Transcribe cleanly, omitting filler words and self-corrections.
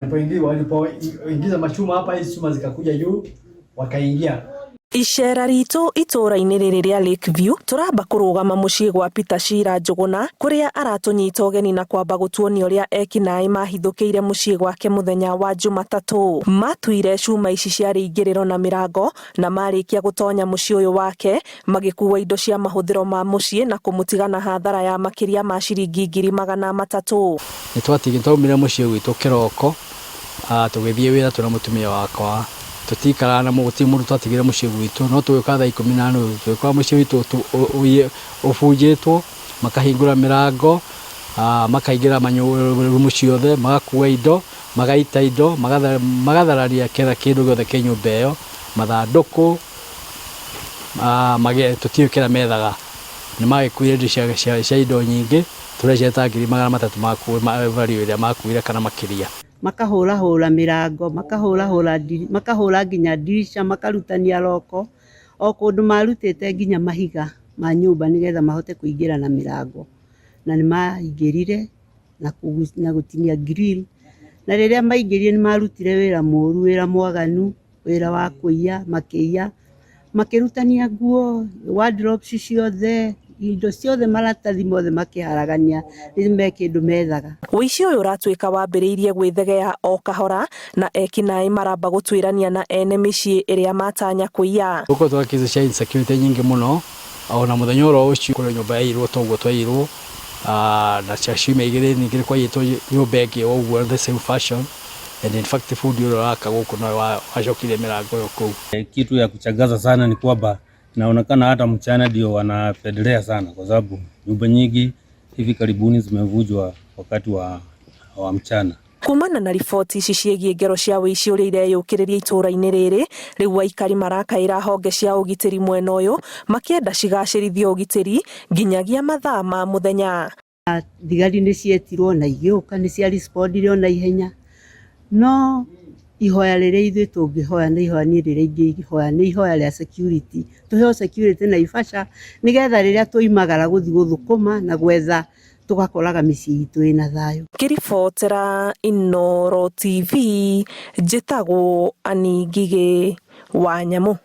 Walipoingiza machuma hapa, hizi chuma zikakuja juu, wakaingia. Icera ritũ itũra-inĩ rĩrĩ rĩa Lakeview tũramba kũrũgama mũciĩ gwa Peter Shira Njũgũna kũrĩa aratũnyita ũgeni na kwamba gũtuonia ũrĩa ekinaĩ mahithũkĩire mũciĩ gwake mũthenya wa Jumatatũ. Matuire cuma ici ciarĩ ingĩrĩro na mĩrango na marĩkia gũtonya mũciĩ ũyũ wake magĩkua indo cia mahũthĩro ma mũciĩ na kũmũtiga na hathara ya makĩria ma ciringi 300,000. Nĩtwaumire mũciĩ gwitũ kĩroko tũgĩthiĩ wĩra twĩna mũtumia wakwa. Tutikara na mũgũti mũndũ twatigire mũciĩ gwitũ, no tũgĩũka thaa 10 twĩkora mũciĩ witũ ũbunjĩtwo, makahingũra mĩrango, makaingĩra mũciĩ othe, magakua indo, magaita indo, magathararia kĩrĩa kĩndũ gĩothe kĩ nyũmba ĩyo, mathandũkũ, tũtiũkĩra methaga. Nĩmagĩkuire indo cia indo nyingĩ, tũreceta 300,000 value ĩrĩa makuire kana makĩria. Makahũra mĩrango, makahũra nginya dirisha, makarutania loko, o kũndũ marutĩte nginya mahiga ma nyũmba nĩgetha mahote kũingĩra na mĩrango, na nĩmaingĩrire na gũtinia grill, na rĩrĩa maingĩrire nĩmarutire wĩra mũru, wĩra mwaganu, wĩra wa kũiya, makĩiya, makĩrutania nguo, wardrobes ciothe, indo ciothe, maratathi mothe makĩharagania, me kĩndũ methaga. Ũici ũyũ ũratuĩka wambĩrĩirie gwĩthegea o kahora na ekinaĩ maramba gũtuĩrania na ene mĩciĩ ĩrĩa matanya kũiya. Gũkũ twakize cia insecurity nyingĩ mũno, ona mũthenya ũcio kũrĩa nyũmba yairwo toguo twairwo, na ciumia igĩrĩ ningĩ kwayĩtwo nyũmba ĩngĩ ũguo the same fashion, and in fact fundi ũrĩa waka gũkũ no wacokire mĩrango yo kũu. Kitu ya kuchagaza sana ni kwamba inaonekana hata mchana ndio wanapendelea sana, kwa sababu nyumba nyingi hivi karibuni zimevunjwa wakati wa mchana. Kumana na riboti ici ciĩgiĩ ngero cia ũici ũrĩa ireyũkĩrĩria itũra-inĩ rĩrĩ, rĩu aikari marakaĩra honge cia ũgitĩri mwena ũyũ makĩenda cigacĩrithio ũgitĩri nginyagia mathaa ma mũthenya. Thigari nĩcietirwo na igĩũka, nĩciarespondire na ihenya, no ihoya rĩrĩa ithuĩ tũngĩhoya nĩ ihoya niĩ rĩrĩa ingĩhoya nĩ ihoya rĩa security, tũheo security na ibasha nĩgetha rĩrĩa tũimagara gũthiĩ gũthũkũma na gwetha tũgakoraga mĩciĩ itũ ĩna thayũ. Ngĩribotera Inooro TV, njĩtagwo Annie Ngigĩ wa Nyamũ.